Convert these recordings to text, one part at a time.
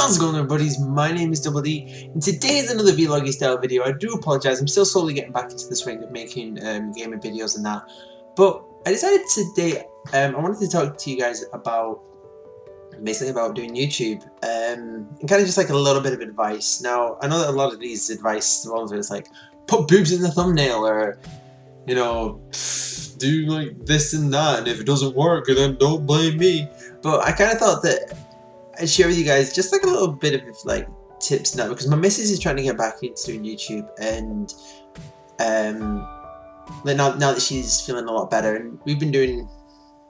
How's it going, everybody? My name is Double D, and today is another vloggy style video. I do apologise, I'm still slowly getting back into the swing of making gaming videos and that. But I decided today, I wanted to talk to you guys about, basically about doing YouTube, and kind of just like a little bit of advice. Now, I know that a lot of these advice, the ones where it's like, put boobs in the thumbnail, or, you know, do like this and that, and if it doesn't work, then don't blame me. But I kind of thought that I'd share with you guys just like a little bit of like tips now, because my missus is trying to get back into doing YouTube, and like now that she's feeling a lot better, and we've been doing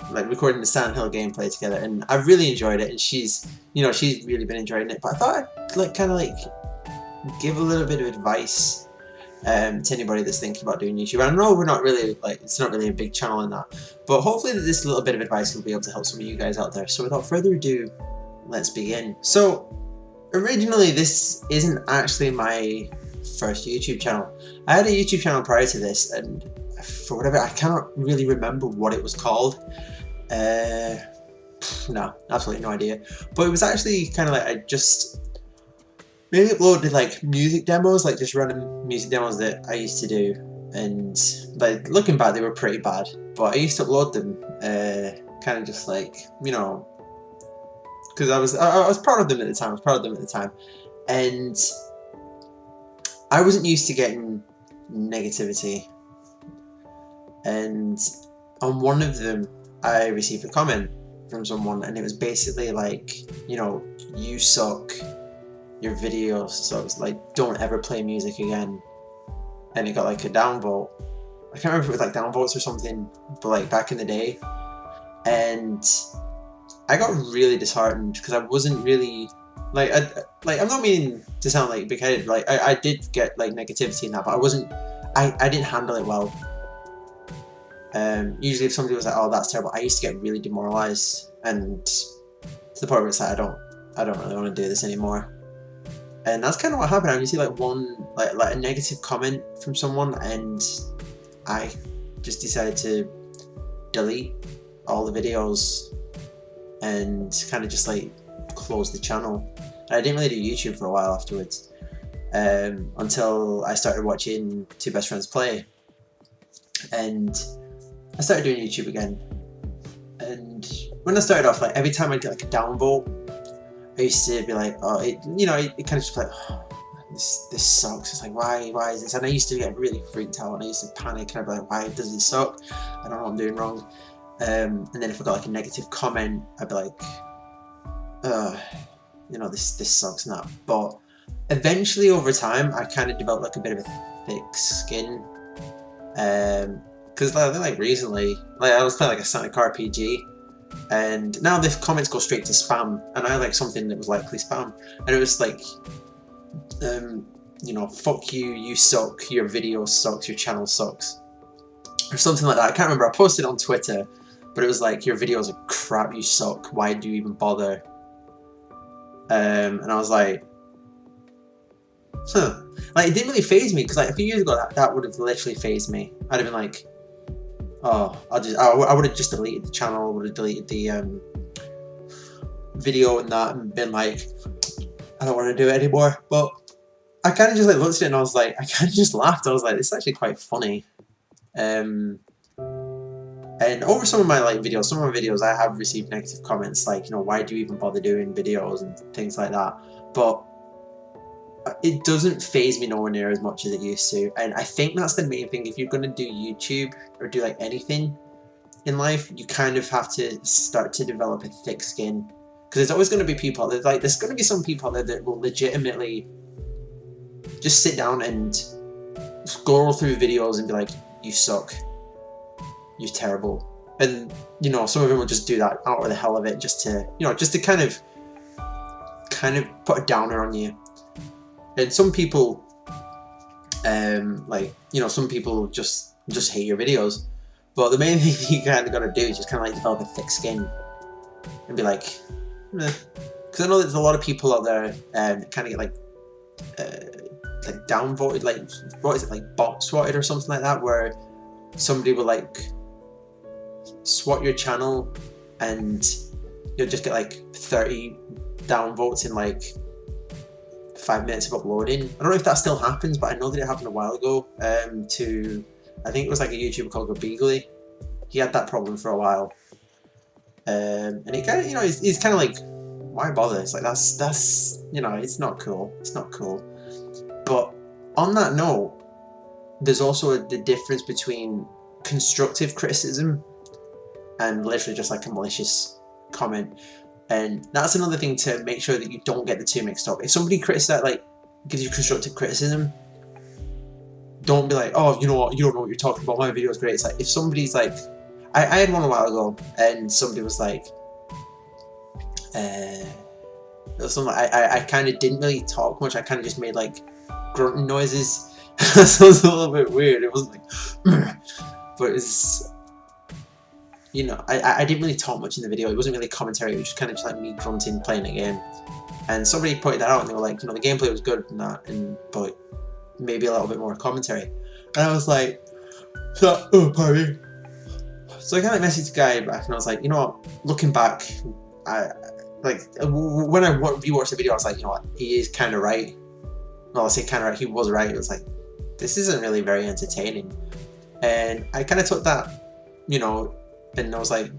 like recording the Silent Hill gameplay together, and I've really enjoyed it, and she's really been enjoying it. But I thought I'd like kind of like give a little bit of advice to anybody that's thinking about doing YouTube. I know we're not really like, it's not really a big channel in that, but hopefully this little bit of advice will be able to help some of you guys out there. So without further ado, let's begin. So originally this isn't actually my first YouTube channel. I had a YouTube channel prior to this, and for whatever, I cannot really remember what it was called. No, absolutely no idea. But it was actually kind of like, I just maybe uploaded like music demos, like just random music demos that I used to do, and like looking back they were pretty bad, but I used to upload them kind of just like, you know, because I was proud of them at the time. And I wasn't used to getting negativity, and on one of them I received a comment from someone, and it was basically like, you know, you suck, your videos sucks, like don't ever play music again. And it got like a downvote. I can't remember if it was like downvotes or something, but like back in the day. And I got really disheartened because I wasn't really like, I'm not meaning to sound like big-headed, like I did get like negativity in that, but I didn't handle it well. Usually if somebody was like, oh that's terrible, I used to get really demoralized, and to the point where it's like, I don't really want to do this anymore. And that's kind of what happened. I used to see like one like a negative comment from someone, and I just decided to delete all the videos and kind of just like close the channel. And I didn't really do YouTube for a while afterwards, until I started watching Two Best Friends Play, and I started doing YouTube again. And when I started off, like every time I'd get like a downvote, I used to be like, oh, it kind of just like, oh, this sucks. It's like, why is this? And I used to get really freaked out, and I used to panic, and I'd be like, why does it suck? I don't know what I'm doing wrong. And then if I got like a negative comment, I'd be like, you know, this sucks now. But eventually over time, I kind of developed like a bit of a thick skin. Because I think like recently, like I was playing like a Sonic RPG, and now the comments go straight to spam, and I like something that was likely spam, and it was like, you know, fuck you, you suck, your video sucks, your channel sucks, or something like that. I can't remember. I posted on Twitter, but it was like, your videos are crap, you suck, why do you even bother? And I was like, huh. Like it didn't really faze me, because like a few years ago that would have literally fazed me. I'd have been like, oh, I would have just deleted the channel, would have deleted the video and that, and been like, I don't want to do it anymore. But I kind of just like looked at it, and I was like, I kind of just laughed. I was like, this is actually quite funny. And over some of my like videos, I have received negative comments like, you know, why do you even bother doing videos and things like that. But it doesn't faze me nowhere near as much as it used to, and I think that's the main thing. If you're going to do YouTube or do like anything in life, you kind of have to start to develop a thick skin, because there's always going to be people that like, there's going to be some people that will legitimately just sit down and scroll through videos and be like, you suck, you're terrible. And you know, some of them will just do that out of the hell of it, just to, you know, just to kind of put a downer on you. And some people, like, you know, some people just hate your videos. But the main thing you kind of got to do is just kind of like develop a thick skin and be like, meh. Because I know there's a lot of people out there that kind of get like downvoted, like, what is it, like bot swatted or something like that, where somebody will like swat your channel and you'll just get like 30 downvotes in like 5 minutes of uploading. I don't know if that still happens, but I know that it happened a while ago to, I think it was like a YouTuber called Beagley. He had that problem for a while. And he kind of, you know, he's kind of like, why bother? It's like, that's, you know, it's not cool. It's not cool. But on that note, there's also the difference between constructive criticism and literally just like a malicious comment. And that's another thing to make sure that you don't get the two mixed up. If somebody gives you constructive criticism, don't be like, oh, you know what, you don't know what you're talking about, my video is great. It's like, if somebody's like, I had one a while ago, and somebody was like, I kind of didn't really talk much, I kind of just made like grunting noises. So it was a little bit weird, it wasn't like, but it's, you know, I didn't really talk much in the video, it wasn't really commentary, it was just kind of just like me grunting, playing a game. And somebody pointed that out and they were like, you know, the gameplay was good and that, but maybe a little bit more commentary. And I was like, oh, pardon me. So I kind of messaged the guy back and I was like, you know what, looking back, when I rewatched the video, I was like, you know what, he is kind of right. No, I say kind of right, he was right. It was like, this isn't really very entertaining. And I kind of took that, you know, and I was like,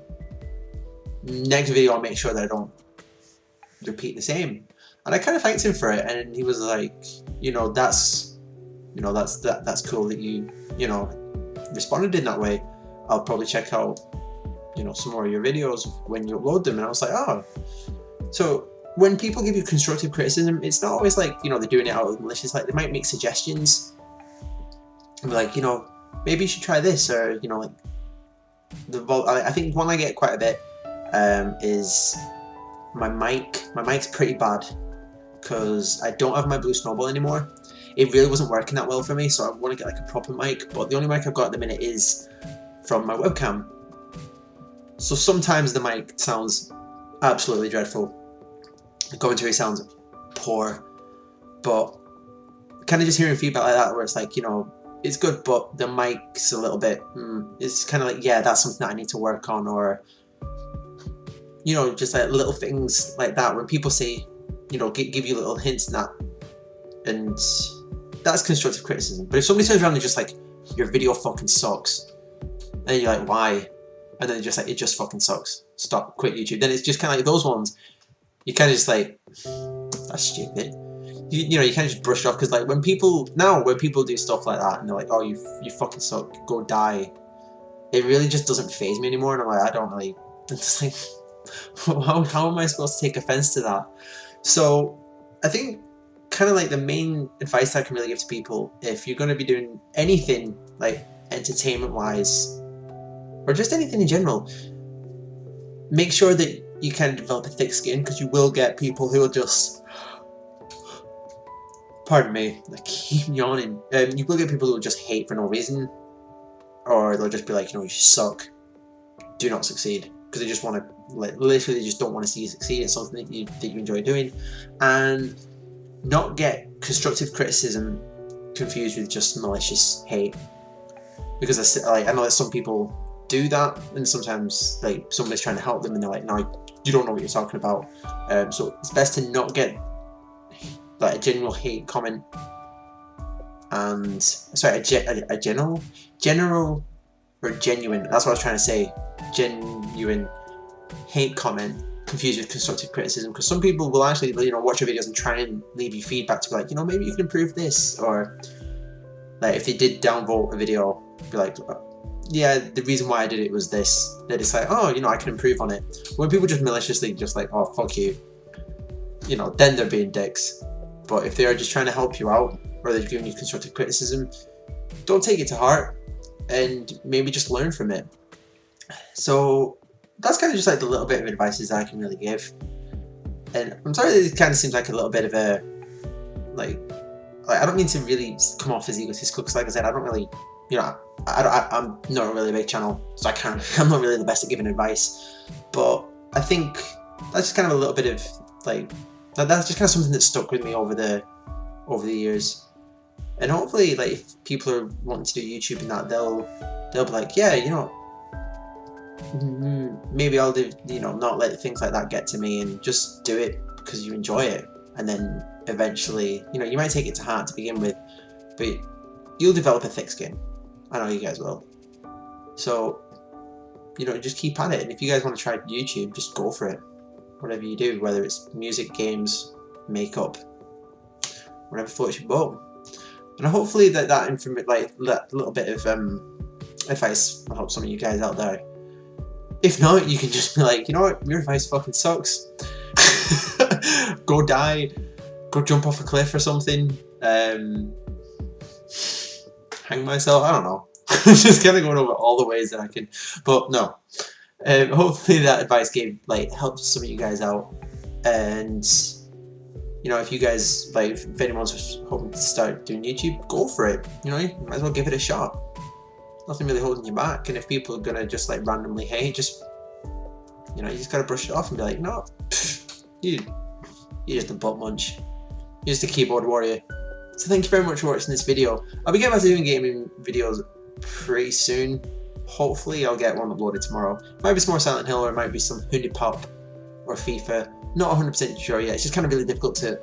next video I'll make sure that I don't repeat the same. And I kind of thanked him for it, and he was like, you know, that's cool that you know, responded in that way. I'll probably check out, you know, some more of your videos when you upload them. And I was like, oh. So when people give you constructive criticism, it's not always like, you know, they're doing it out of malicious. Like, they might make suggestions and be like, you know, maybe you should try this, or, you know, like I think one I get quite a bit is my mic. My mic's pretty bad because I don't have my Blue Snowball anymore. It really wasn't working that well for me, so I want to get like a proper mic, but the only mic I've got at the minute is from my webcam. So sometimes the mic sounds absolutely dreadful. The commentary sounds poor, but kind of just hearing feedback like that where it's like, you know, it's good, but the mic's a little bit, it's kind of like, yeah, that's something that I need to work on, or, you know, just like little things like that when people say, you know, give you little hints and that, and that's constructive criticism. But if somebody turns around and just like, your video fucking sucks, and you're like, why? And then just like, it just fucking sucks, stop, quit YouTube. Then it's just kind of like those ones, you kind of just like, that's stupid. You know, you kind of just brush it off, because like when people do stuff like that and they're like, oh, you fucking suck, go die, it really just doesn't faze me anymore. And I'm like, I don't really, it's like, how am I supposed to take offense to that? So I think kind of like the main advice I can really give to people, if you're going to be doing anything like entertainment wise, or just anything in general, make sure that you can develop a thick skin, because you will get people who will just, pardon me, I keep yawning, you will get people who will just hate for no reason, or they'll just be like, you know, you suck, do not succeed, because they just want to, like, literally just don't want to see you succeed. It's something that you enjoy doing. And not get constructive criticism confused with just malicious hate, because I know that some people do that, and sometimes like somebody's trying to help them and they're like, no, you don't know what you're talking about. So it's best to not get like a general hate comment, and sorry, a general or genuine, that's what I was trying to say, genuine hate comment confused with constructive criticism, because some people will actually, you know, watch your videos and try and leave you feedback to be like, you know, maybe you can improve this, or like if they did downvote a video, be like, yeah, the reason why I did it was this. They just like, oh, you know, I can improve on it. When people just maliciously just like, oh, fuck you, you know, then they're being dicks. But if they are just trying to help you out, or they're giving you constructive criticism, don't take it to heart, and maybe just learn from it. So that's kind of just like the little bit of advice that I can really give. And I'm sorry that it kind of seems like a little bit of a, like I don't mean to really come off as egotistical, because like I said, I don't really, you know, I'm not a really big channel, so I'm not really the best at giving advice. But I think that's just kind of a little bit of like, that's just kind of something that stuck with me over the years. And hopefully, like, if people are wanting to do YouTube and that, they'll be like, yeah, you know, I don't know, maybe, you know, I don't know, maybe, you know, maybe, maybe, maybe, maybe, maybe, maybe, maybe, maybe, maybe, maybe, maybe, maybe, maybe, maybe, maybe, maybe, maybe, maybe I'll do, you know, not let things like that get to me and just do it because you enjoy it. And then eventually, you know, you might take it to heart to begin with, but you'll develop a thick skin. I know you guys will. So, you know, just keep at it. And if you guys want to try YouTube, just go for it. Whatever you do, whether it's music, games, makeup, whatever floats your boat. And hopefully that little bit of advice will help some of you guys out there. If not, you can just be like, you know what, your advice fucking sucks. Go die, go jump off a cliff or something, hang myself, I don't know. Just kind of going over all the ways that I can, but no. Hopefully that advice helped some of you guys out. And you know, if you guys if anyone's hoping to start doing YouTube, go for it. You know, you might as well give it a shot. Nothing really holding you back. And if people are gonna just randomly hate, just, you know, you just gotta brush it off and be like, no, you're just a butt munch. You're just a keyboard warrior. So thank you very much for watching this video. I'll be getting back to doing gaming videos pretty soon. Hopefully I'll get one uploaded tomorrow. It might be some more Silent Hill, or it might be some Hooney Pop or FIFA. Not 100% sure yet. It's just kind of really difficult to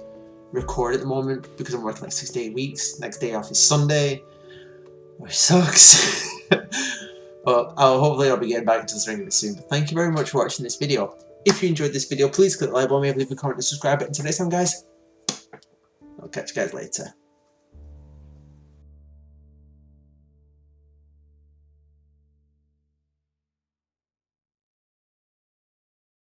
record at the moment because I'm working 6 to 8 weeks. Next day off is Sunday, which sucks. But hopefully I'll be getting back into the swing of it soon. But thank you very much for watching this video. If you enjoyed this video, please click the like button, leave a comment and subscribe. Until next time, guys, I'll catch you guys later.